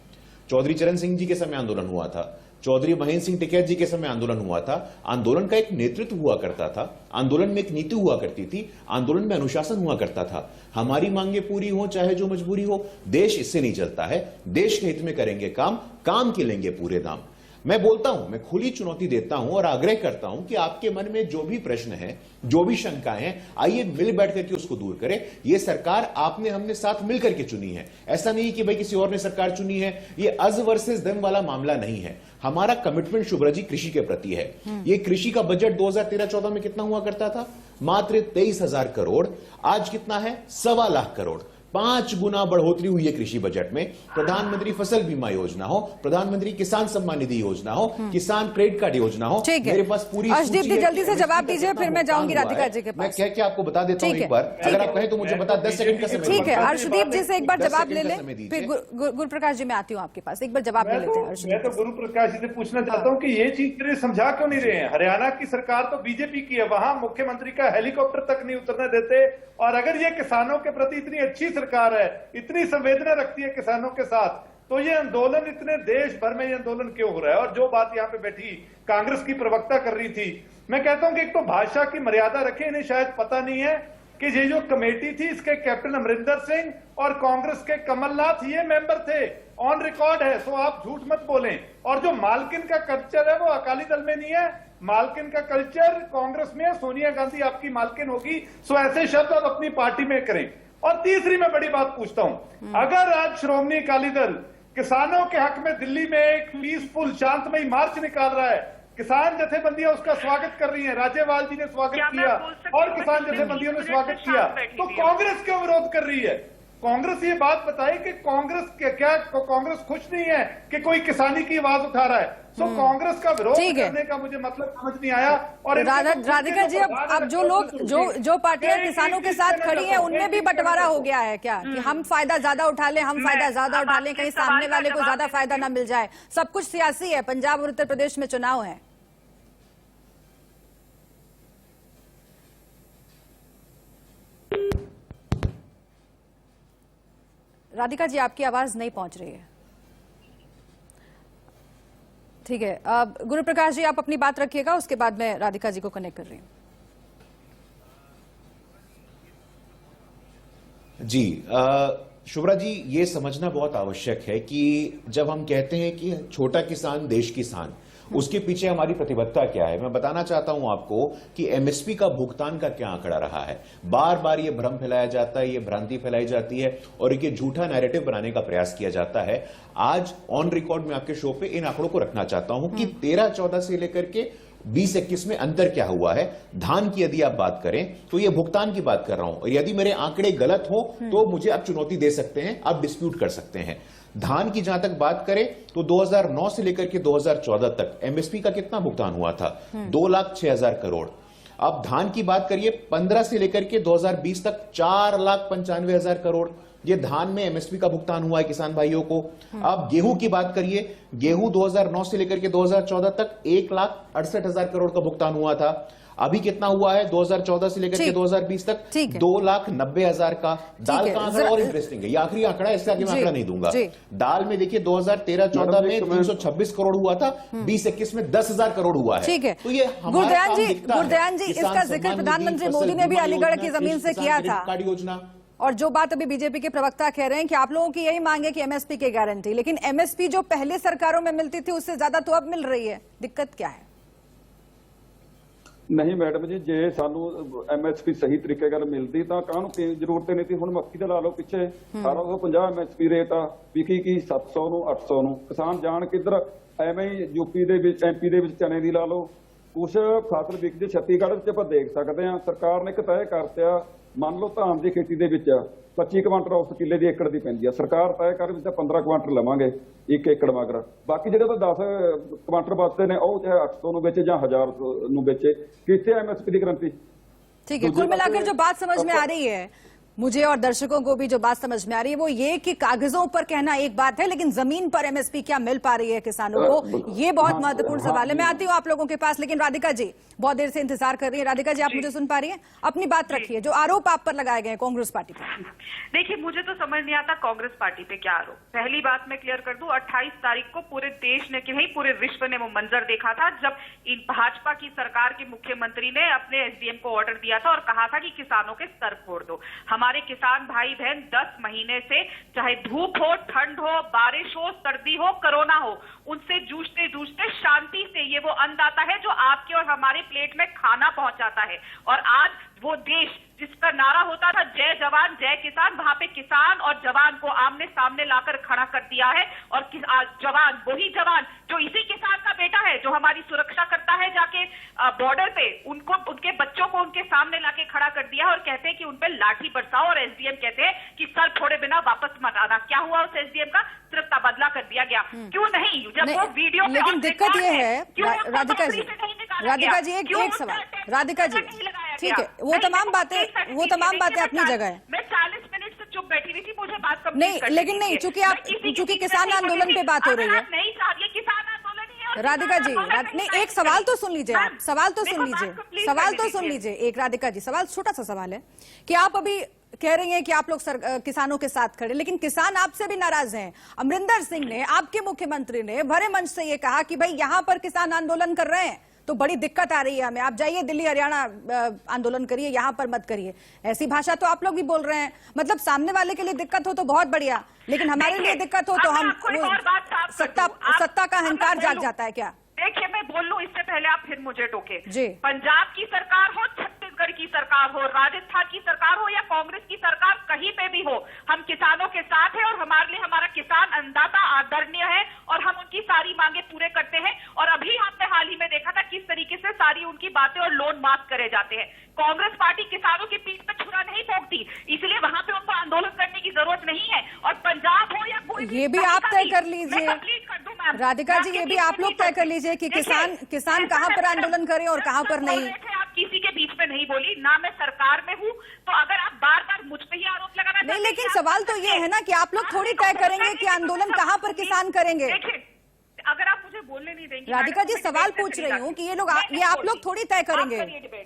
चौधरी चरण सिंह जी के समय आंदोलन हुआ था, चौधरी महेंद्र सिंह टिकैत जी के समय आंदोलन हुआ था। आंदोलन का एक नेतृत्व हुआ करता था, आंदोलन में एक नीति हुआ करती थी, आंदोलन में अनुशासन हुआ करता था। हमारी मांगे पूरी हो चाहे जो मजबूरी हो, देश इससे नहीं चलता है। देश के हित में करेंगे काम, काम के लेंगे पूरे दाम। मैं बोलता हूं, मैं खुली चुनौती देता हूं और आग्रह करता हूं कि आपके मन में जो भी प्रश्न है, जो भी शंकाएं हैं, आइए मिल बैठ करके उसको दूर करें। यह सरकार आपने हमने साथ मिलकर के चुनी है। ऐसा नहीं कि भाई किसी और ने सरकार चुनी है। ये अज वर्सेस दम वाला मामला नहीं है। हमारा कमिटमेंट शुभ्रा जी कृषि के प्रति है। ये कृषि का बजट 2013-14 में कितना हुआ करता था? मात्र 23,000 करोड़। आज कितना है? 1.25 लाख करोड़। 5 गुना बढ़ोतरी हुई है कृषि बजट में। प्रधानमंत्री फसल बीमा योजना हो, प्रधानमंत्री किसान सम्मान निधि योजना हो, किसान क्रेडिट कार्ड योजना हो, मेरे पास पूरी अर्शदीप जी जल्दी से जवाब दीजिए, फिर मैं जाऊंगी राधिका जी के पास। मैं क्या आपको बता देता हूं एक बार, अगर आप कहें तो मुझे बता, 10 सेकंड का समय। ठीक है, अर्शदीप जी से एक बार जवाब ले लें, फिर गुरुप्रकाश जी मैं आती हूँ आपके पास। एक बार जवाब ले लेते हैं। मैं तो गुरुप्रकाश जी से पूछना चाहता हूँ कि ये चीज समझा क्यों नहीं रहे हैं? हरियाणा की सरकार तो बीजेपी की है, वहां मुख्यमंत्री का हेलीकॉप्टर तक नहीं उतरने देते। और अगर ये किसानों के प्रति इतनी अच्छी सरकार है, इतनी संवेदना रखती है किसानों के साथ, तो ये आंदोलन इतने देश भर में ये आंदोलन क्यों हो रहा है? और जो बात यहाँ पे बैठी कांग्रेस की प्रवक्ता कर रही थी, मैं कहता हूं कि एक तो भाषा की मर्यादा रखें। इन्हें शायद पता नहीं है कि ये जो कमेटी थी, इसके कैप्टन अमरिंदर सिंह और कांग्रेस के कमलनाथ ये मेंबर थे, ऑन रिकॉर्ड है। सो आप झूठ मत बोलें। और जो मालकिन का कल्चर है वो अकाली दल में नहीं है, मालकिन का कल्चर कांग्रेस में है। सोनिया गांधी आपकी मालकिन होगी। सो ऐसे शब्द आप अपनी पार्टी में करें। और तीसरी मैं बड़ी बात पूछता हूं, अगर आज श्रोमणी अकाली दल किसानों के हक में दिल्ली में एक पीसफुल शांतमयी मार्च निकाल रहा है, किसान जथेबंदियां उसका स्वागत कर रही हैं, राज्यपाल जी ने स्वागत किया और किसान जथेबंदियों ने स्वागत किया, तो कांग्रेस क्यों विरोध कर रही है? कांग्रेस ये बात बताए कि कांग्रेस खुश नहीं है कि कोई किसानी की आवाज उठा रहा है। तो कांग्रेस का विरोध करने का मुझे मतलब समझ नहीं आया। और राधिका जी, अब जो लोग जो पार्टियां किसानों के साथ खड़ी हैं, उनमें भी बंटवारा हो गया है क्या कि हम फायदा ज्यादा उठा लें, हम फायदा ज्यादा उठा लें, कहीं सामने वाले को ज्यादा फायदा ना मिल जाए? सब कुछ सियासी है। पंजाब और उत्तर प्रदेश में चुनाव है। राधिका जी, आपकी आवाज नहीं पहुंच रही है। ठीक है, अब गुरुप्रकाश जी आप अपनी बात रखिएगा, उसके बाद मैं राधिका जी को कनेक्ट कर रही हूं। जी, शुभ्रा जी, ये समझना बहुत आवश्यक है कि जब हम कहते हैं कि छोटा किसान देश किसान, उसके पीछे हमारी प्रतिबद्धता क्या है। मैं बताना चाहता हूं आपको कि एमएसपी का भुगतान का क्या आंकड़ा रहा है। बार बार ये भ्रम फैलाया जाता है, ये भ्रांति फैलाई जाती है और एक झूठा नैरेटिव बनाने का प्रयास किया जाता है। आज ऑन रिकॉर्ड में आपके शो पे इन आंकड़ों को रखना चाहता हूं कि 13-14 से लेकर के 20-21 में अंतर क्या हुआ है। धान की यदि आप बात करें तो ये भुगतान की बात कर रहा हूं, और यदि मेरे आंकड़े गलत हो तो मुझे आप चुनौती दे सकते हैं, आप डिस्प्यूट कर सकते हैं। धान की जहां तक बात करें तो 2009 से लेकर के 2014 तक एमएसपी का कितना भुगतान हुआ था? 2,06,000 करोड़। अब धान की बात करिए, 15 से लेकर के 2020 तक 4,95,000 करोड़ ये धान में एमएसपी का भुगतान हुआ है किसान भाइयों को। अब गेहूं की बात करिए, गेहूं 2009 से लेकर के 2014 तक 1,68,000 करोड़ का भुगतान हुआ था। अभी कितना हुआ है 2014 से लेकर के 2020 तक? 2,90,000 का। दाल का आंकड़ा और इंटरेस्टिंग है, ये आखिरी आंकड़ा है, इससे आगे मैं आंकड़ा नहीं दूंगा। दाल में देखिए 2013-14 में 326 करोड़ हुआ था, 2021 में 10,000 करोड़ हुआ है। ठीक है, तो ये गुरदयान जी इसका जिक्र प्रधानमंत्री मोदी ने भी अलीगढ़ की जमीन से किया था। योजना और जो बात अभी बीजेपी के प्रवक्ता कह रहे हैं कि आप लोगों की यही मांग है कि एमएसपी की गारंटी, लेकिन एमएसपी जो पहले सरकारों में मिलती थी उससे ज्यादा तो अब मिल रही है। दिक्कत क्या है? नहीं मैडम जी, जे सानू एमएसपी सही तरीके ਨਾਲ ਮਿਲਦੀ ਤਾਂ ਕਾਹਨੂੰ ਜ਼ਰੂਰਤ ਨਹੀਂ ਸੀ। ਹੁਣ ਮੱਕੀ ਦਾ ਲਾ ਲਓ, ਪਿੱਛੇ 1850 ਐਮਐਸਪੀ ਰੇਟ ਆ, ਵਿਕੀ ਕੀ 700 ਨੂੰ 800 ਨੂੰ। ਕਿਸਾਨ ਜਾਣ ਕਿੱਧਰ? ਐਵੇਂ ਹੀ ਯੂਪੀ ਦੇ ਵਿੱਚ ਐਮਪੀ ਦੇ ਵਿੱਚ ਚਨੇ ਦੀ ਲਾ ਲਓ, ਕੁਛ ਫਸਲ ਵਿਕਦੀ ਛੱਤੀਗੜ੍ਹ ਵਿੱਚ ਆਪਾਂ ਦੇਖ ਸਕਦੇ ਹਾਂ। ਸਰਕਾਰ ਨੇ ਇੱਕ ਤੈਅ ਕਰਤਿਆ, ਮੰਨ ਲਓ ਧਾਨ ਦੀ ਖੇਤੀ ਦੇ ਵਿੱਚ 25 ਕੁਆਂਟਲ ਉਸ ਕਿੱਲੇ ਦੀ ਏਕੜ ਦੀ ਪੈਂਦੀ ਆ, ਸਰਕਾਰ ਤੈਅ ਕਰ ਵਿੱਚ 15 ਕੁਆਂਟਲ ਲਵਾਂਗੇ 1 ਏਕੜ ਮਗਰ। ਬਾਕੀ ਜਿਹੜੇ ਤਾਂ 10 ਕੁਆਂਟਲ ਬਚਦੇ ਨੇ ਉਹ ਚਾਹੇ 800 ਨੂੰ ਵੇਚੇ ਜਾਂ 1000 ਨੂੰ ਵੇਚੇ, किससे एमएसपी की गारंटी? ठीक है, कुल मिलाकर जो बात समझ में आ रही है, मुझे और दर्शकों को भी जो बात समझ में आ रही है वो ये कि कागजों पर कहना एक बात है, लेकिन जमीन पर एमएसपी क्या मिल पा रही है किसानों को, ये बहुत महत्वपूर्ण सवाल है। मैं आती हूँ आप लोगों के पास, लेकिन राधिका जी बहुत देर से इंतजार कर रही है। राधिका जी, आप मुझे सुन पा रही हैं? अपनी बात रखिए, जो आरोप आप पर लगाए गए कांग्रेस पार्टी पर। देखिए, मुझे तो समझ नहीं आता कांग्रेस पार्टी पे क्या आरोप। पहली बात मैं क्लियर कर दूं, 28 तारीख को पूरे देश ने, कि नहीं पूरे विश्व ने वो मंजर देखा था जब इन भाजपा की सरकार के मुख्यमंत्री ने अपने एसडीएम को ऑर्डर दिया था और कहा था कि किसानों के सर फोड़ दो। हमारे किसान भाई बहन 10 महीने से, चाहे धूप हो, ठंड हो, बारिश हो, सर्दी हो, कोरोना हो, उनसे जूझते जूझते शांति से ये वो अन्नदाता है जो आपके और हमारे प्लेट में खाना पहुंचाता है। और आज वो देश जिसका नारा होता था जय जवान जय किसान, वहां पे किसान और जवान को आमने सामने लाकर खड़ा कर दिया है। और जवान, वही जवान जो इसी किसान का बेटा है, जो हमारी सुरक्षा करता है जाके बॉर्डर पे, उनको, उनके बच्चों को उनके सामने लाके खड़ा कर दिया है और कहते हैं कि उनपे लाठी बरसाओ। और एसडीएम कहते हैं कि सर फोड़े बिना वापस मत आना। क्या हुआ उस एसडीएम का? सिर्फ तबादला कर दिया गया। क्यों नहीं? जब वो वीडियो, लेकिन दिक्कत ये है राधिका जी, एक सवाल राधिका जी, ठीक है, वो तमाम बातें अपनी जगह है। मैं 40 मिनट से चुप बैठी हुई थी, मुझे बात नहीं, लेकिन नहीं, चूंकि किसान आंदोलन पे बात हो रही है। नहीं साहब, ये किसान आंदोलन ही है। राधिका जी, नहीं, एक सवाल तो सुन लीजिए आप, सवाल तो सुन लीजिए एक। राधिका जी, सवाल छोटा सा सवाल है कि आप अभी कह रही हैं कि आप लोग किसानों के साथ खड़े, लेकिन किसान आपसे भी नाराज हैं। अमरिंदर सिंह ने, आपके मुख्यमंत्री ने भरे मंच से ये कहा कि भाई यहां पर किसान आंदोलन कर रहे हैं तो बड़ी दिक्कत आ रही है हमें, आप जाइए दिल्ली हरियाणा आंदोलन करिए, यहां पर मत करिए। ऐसी भाषा तो आप लोग भी बोल रहे हैं। मतलब सामने वाले के लिए दिक्कत हो तो बहुत बढ़िया, लेकिन हमारे लिए दिक्कत हो तो हम सत्ता का अहंकार जाग जाता है क्या? देखिए, मैं बोल लूं इससे पहले आप फिर मुझे टोके जी। पंजाब की सरकार हो, छत्तीसगढ़ की सरकार हो, राजस्थान की सरकार हो या कांग्रेस की सरकार, कहीं पे भी हो, हम किसानों के साथ हैं। और हमारे लिए हमारा किसान अन्नदाता आदरणीय है और हम उनकी सारी मांगे पूरे करते हैं। और अभी आपने हाल ही में देखा था किस तरीके से सारी उनकी बातें और लोन माफ करे जाते हैं। कांग्रेस पार्टी किसानों की पीठ पे छुरा नहीं भोंकती, इसलिए वहां पे उनको आंदोलन करने की जरूरत नहीं है। और पंजाब हो या कोई, ये भी आप तय कर लीजिए राधिका जी, ये भी आप लोग तय कर लीजिए कि किसान कहां पर आंदोलन करें और कहां पर नहीं। आप किसी के बीच में नहीं बोली ना, मैं सरकार में हूं, तो अगर आप बार बार मुझ पे ही आरोप लगाना नहीं, लेकिन सवाल तो ये है ना कि आप लोग थोड़ी तय करेंगे कि आंदोलन कहां पर किसान करेंगे। अगर आप मुझे बोलने नहीं देंगे राधिका जी, सवाल पूछ रही हूँ कि ये आप लोग थोड़ी तय करेंगे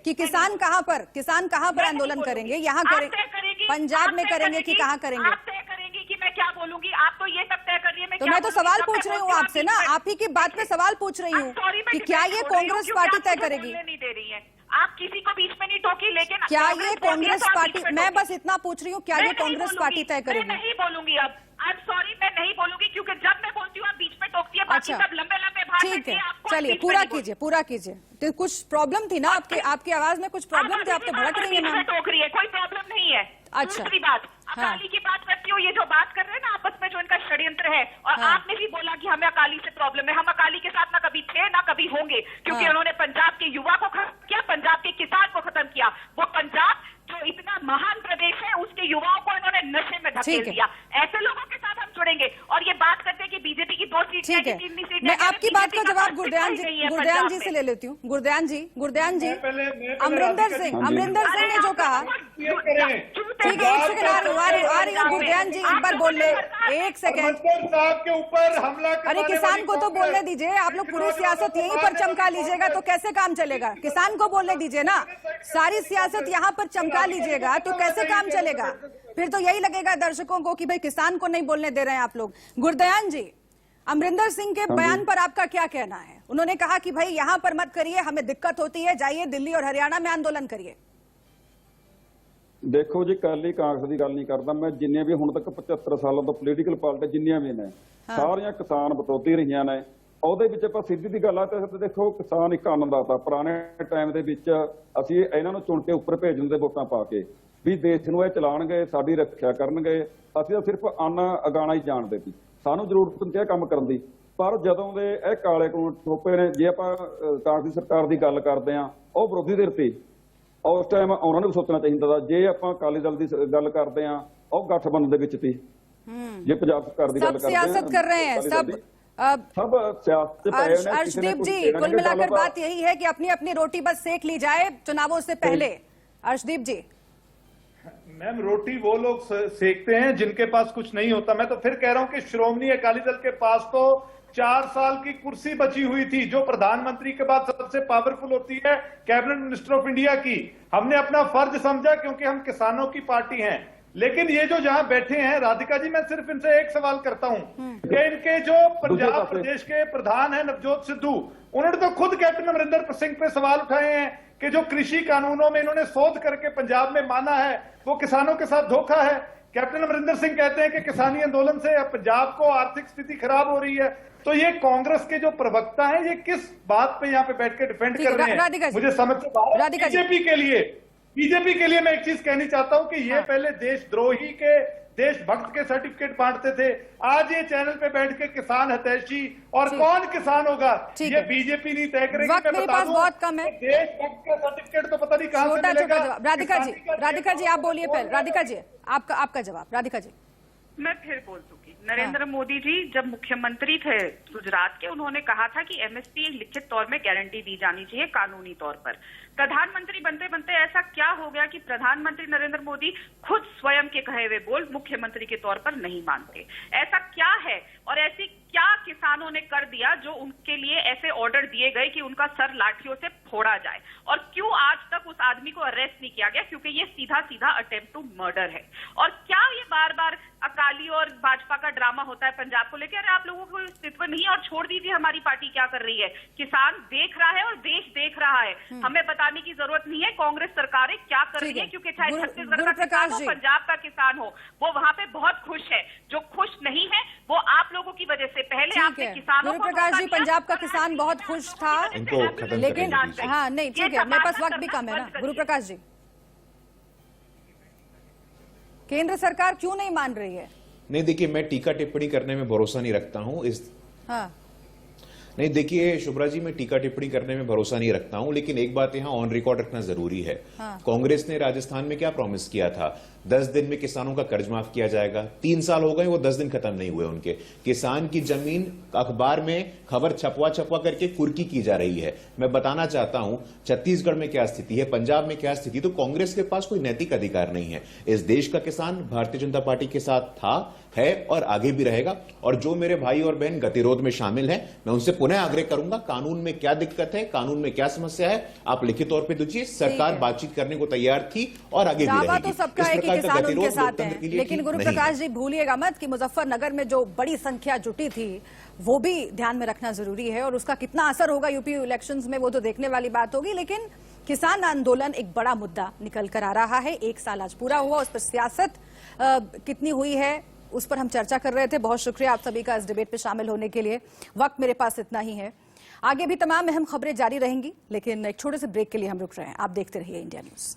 कि किसान कहां पर आंदोलन करेंगे, यहाँ करेंगे, पंजाब में करेंगे कि कहाँ करेंगे? आप तय करेंगे कि मैं क्या बोलूंगी, आप तो ये सब तय करिए। तो मैं तो सवाल पूछ रही हूँ आपसे ना, आप ही की बात पे सवाल पूछ रही हूँ कि क्या ये कांग्रेस पार्टी तय करेगी? नहीं दे रही है, आप किसी को बीच में नहीं टोकी, लेकिन क्या ये कांग्रेस पार्टी, मैं बस इतना पूछ रही हूँ, क्या ये कांग्रेस पार्टी तय करेगी? मैं नहीं बोलूंगी अब, आई एम सॉरी, मैं नहीं बोलूंगी, क्योंकि जब मैं बोलती हूँ आप बीच में टोकती है। अच्छा, सब लंबे भाषण, ठीक है, चलिए पूरा कीजिए। तो कुछ प्रॉब्लम थी ना आपकी आवाज में, कुछ प्रॉब्लम थी, आप तो भड़क रही है। टोक रही है, कोई प्रॉब्लम नहीं है। अच्छा, दूसरी बात, अकाली की बात करती हूँ, ये जो बात कर रहे हैं ना आपस में, जो इनका षड्यंत्र है। और आपने भी बोला कि हमें अकाली से प्रॉब्लम है। हम अकाली के साथ ना कभी थे ना कभी होंगे, क्योंकि उन्होंने पंजाब के युवा को खत्म किया, पंजाब के किसान को खत्म किया। वो पंजाब जो इतना महान प्रदेश है, उसके युवाओं को इन्होंने नशे में धकेल दिया। ऐसे लोगों के साथ हम जुड़ेंगे। और ये बात करते हैं कि बीजेपी की 2 सीट, ठीक है, मैं आपकी बात का जवाब गुरदयान जी से ले लेती हूँ। गुरदयान जी, अमरिंदर सिंह ने जो कहा, ठीक है, एक सेकंड आ रही हूँ। गुरदयान जी एक बार बोल ले, एक सेकंड। साहब के ऊपर हमला, अरे किसान को तो बोलने दीजिए, आप लोग पूरी सियासत यहीं पर चमका लीजिएगा तो कैसे काम चलेगा? किसान को बोलने दीजिए ना, सारी सियासत यहाँ पर चमका लीजिएगा तो कैसे काम चलेगा? फिर तो यही लगेगा दर्शकों को कि भाई किसान को नहीं बोलने दे रहे हैं आप लोग। गुरदयान जी, अमरिंदर सिंह के बयान पर आपका क्या कहना है? उन्होंने कहा कि भाई यहाँ पर मत करिए, हमें दिक्कत होती है, जाइए दिल्ली और हरियाणा में आंदोलन करिए। देखो जी, काली कांग्रेस की गल नहीं करता मैं, जिन्ने भी हुण तक 75 सालों तो पोलीटिकल पार्टी जिन्नियां भी ने, सारियां किसान विरोधी रहियां ने। ਉਹਦੇ ਵਿੱਚ ਆਪਾਂ ਸਿੱਧੀ ਦੀ ਗੱਲ ਆ ਤੇ ਦੇਖੋ, ਕਿਸਾਨ ਇੱਕ ਅੰਨਦਾਤਾ, ਪੁਰਾਣੇ ਟਾਈਮ ਦੇ ਵਿੱਚ ਅਸੀਂ ਇਹਨਾਂ ਨੂੰ ਚੁਣ ਕੇ ਉੱਪਰ ਭੇਜ ਦਿੰਦੇ ਵੋਟਾਂ ਪਾ ਕੇ ਵੀ ਦੇਸ਼ ਨੂੰ ਇਹ ਚਲਾਉਣਗੇ, ਸਾਡੀ ਰੱਖਿਆ ਕਰਨਗੇ। ਅਸੀਂ ਤਾਂ ਸਿਰਫ ਅੰਨ ਉਗਾਉਣਾ ਹੀ ਜਾਣਦੇ ਸੀ, ਸਾਨੂੰ ਜ਼ਰੂਰਤ ਹੁੰਦੀ ਹੈ ਕੰਮ ਕਰਨ ਦੀ। ਪਰ ਜਦੋਂ ਦੇ ਇਹ ਕਾਲੇ ਕਾਨੂੰਨ ਥੋਪੇ ਨੇ, ਜੇ ਆਪਾਂ ਕਾਂਗਰਸ ਸਰਕਾਰ ਦੀ ਗੱਲ ਕਰਦੇ ਆ, ਉਹ ਵਿਰੋਧੀ ਧਿਰ ਸੀ, ਉਸ ਟਾਈਮ ਉਹਨਾਂ ਨੂੰ ਵੀ ਸੋਚਣਾ ਚਾਹੀਦਾ था। ਜੇ ਆਪਾਂ ਅਕਾਲੀ ਦਲ ਦੀ ਗੱਲ ਕਰਦੇ ਆ, ਉਹ ਗਠਬੰਧਨ ਦੇ ਵਿੱਚ ਸੀ। ਜੇ ਪੰਜਾਬ ਸਰਕਾਰ ਦੀ ਗੱਲ ਕਰਦੇ ਆ, सियासत कर रहे हैं सब अर्शदीप जी, कुल मिलाकर बात यही है कि अपनी अपनी रोटी बस सेक ली जाए चुनावों से पहले। अर्शदीप जी, मैम, रोटी वो लोग सेकते हैं जिनके पास कुछ नहीं होता। मैं तो फिर कह रहा हूं कि श्रोमणी अकाली दल के पास तो 4 साल की कुर्सी बची हुई थी, जो प्रधानमंत्री के बाद सबसे पावरफुल होती है, कैबिनेट मिनिस्टर ऑफ इंडिया की। हमने अपना फर्ज समझा क्योंकि हम किसानों की पार्टी हैं। लेकिन ये जो जहां बैठे हैं, राधिका जी, मैं सिर्फ इनसे एक सवाल करता हूं कि इनके जो पंजाब प्रदेश के प्रधान है नवजोत सिद्धू, उन्होंने तो खुद कैप्टन अमरिंदर सिंह पे सवाल उठाए हैं कि जो कृषि कानूनों में इन्होंने शोध करके पंजाब में माना है वो किसानों के साथ धोखा है। कैप्टन अमरिंदर सिंह कहते हैं कि किसानी आंदोलन से पंजाब को आर्थिक स्थिति खराब हो रही है। तो ये कांग्रेस के जो प्रवक्ता हैं, ये किस बात पे यहाँ पे बैठ के डिफेंड कर रहे हैं, मुझे समझ से बाहर। बीजेपी के लिए मैं एक चीज कहनी चाहता हूं कि ये पहले देशद्रोही के, देशभक्त के सर्टिफिकेट बांटते थे, आज ये चैनल पे बैठ के किसान हितैषी, और कौन किसान होगा ये बीजेपी नहीं तय करेगी। वक्त मेरे पास बहुत कम है। देशभक्त का सर्टिफिकेट तो पता नहीं कहां से मिलेगा। राधिका जी आप बोलिए पहले। राधिका जी आपका जवाब। राधिका जी, मैं फिर बोल चुकी। नरेंद्र मोदी जी जब मुख्यमंत्री थे गुजरात के, उन्होंने कहा था कि एमएसपी लिखित तौर में गारंटी दी जानी चाहिए कानूनी तौर पर। प्रधानमंत्री बनते बनते ऐसा क्या हो गया कि प्रधानमंत्री नरेंद्र मोदी खुद स्वयं के कहे हुए बोल मुख्यमंत्री के तौर पर नहीं मानते? ऐसा क्या है और ऐसी क्या किसानों ने कर दिया जो उनके लिए ऐसे ऑर्डर दिए गए कि उनका सर लाठियों से फोड़ा जाए? और क्यों आज तक उस आदमी को अरेस्ट नहीं किया गया? क्योंकि ये सीधा सीधा अटेम्प्ट टू मर्डर है। और क्या ये बार बार अकाली और भाजपा का ड्रामा होता है पंजाब को लेकर? अरे आप लोगों को अस्तित्व नहीं है और छोड़ दीजिए हमारी पार्टी क्या कर रही है। किसान देख रहा है और देश देख रहा है, हमें बताने की जरूरत नहीं है कांग्रेस सरकारें क्या कर रही है, क्योंकि चाहे छत्तीसगढ़ का किसान हो, पंजाब का किसान हो, वो वहां पे बहुत खुश है। जो खुश नहीं है वो आप लोगों की वजह से। पहले आपने किसानों को, गुरुप्रकाश जी, पंजाब का किसान बहुत खुश था, लेकिन हाँ नहीं ठीक है, मेरे पास वक्त भी कम है ना। गुरुप्रकाश जी, केंद्र सरकार क्यों नहीं मान रही है? नहीं, देखिए, मैं टीका टिप्पणी करने में भरोसा नहीं रखता हूं नहीं, देखिए शुभ्रा जी, मैं टीका टिप्पणी करने में भरोसा नहीं रखता हूं, लेकिन एक बात यहां ऑन रिकॉर्ड रखना जरूरी है। कांग्रेस ने राजस्थान में क्या प्रॉमिस किया था? 10 दिन में किसानों का कर्ज माफ किया जाएगा। 3 साल हो गए, वो 10 दिन खत्म नहीं हुए उनके। किसान की जमीन अखबार में खबर छपवा करके कुर्की की जा रही है। मैं बताना चाहता हूं छत्तीसगढ़ में क्या स्थिति है, पंजाब में क्या स्थिति। तो कांग्रेस के पास कोई नैतिक अधिकार नहीं है। इस देश का किसान भारतीय जनता पार्टी के साथ था, है और आगे भी रहेगा। और जो मेरे भाई और बहन गतिरोध में शामिल हैं, मैं उनसे पुनः आग्रह करूंगा, कानून में क्या दिक्कत है, कानून में क्या समस्या है, आप लिखित तौर पे दीजिए। सरकार बातचीत करने को तैयार थी और आगे भी रहेगी। तो सबका है कि किसान उनके साथ हैं, लेकिन गुरुप्रकाश जी भूलिएगा मत कि मुजफ्फरनगर में जो बड़ी संख्या जुटी थी वो भी ध्यान में रखना जरूरी है, और उसका कितना असर होगा यूपी इलेक्शंस में वो तो देखने वाली बात होगी। लेकिन किसान आंदोलन एक बड़ा मुद्दा निकल कर आ रहा है। 1 साल आज पूरा हुआ, उस पर सियासत कितनी हुई है उस पर हम चर्चा कर रहे थे। बहुत शुक्रिया आप सभी का इस डिबेट में शामिल होने के लिए। वक्त मेरे पास इतना ही है, आगे भी तमाम अहम खबरें जारी रहेंगी, लेकिन एक छोटे से ब्रेक के लिए हम रुक रहे हैं। आप देखते रहिए इंडिया न्यूज।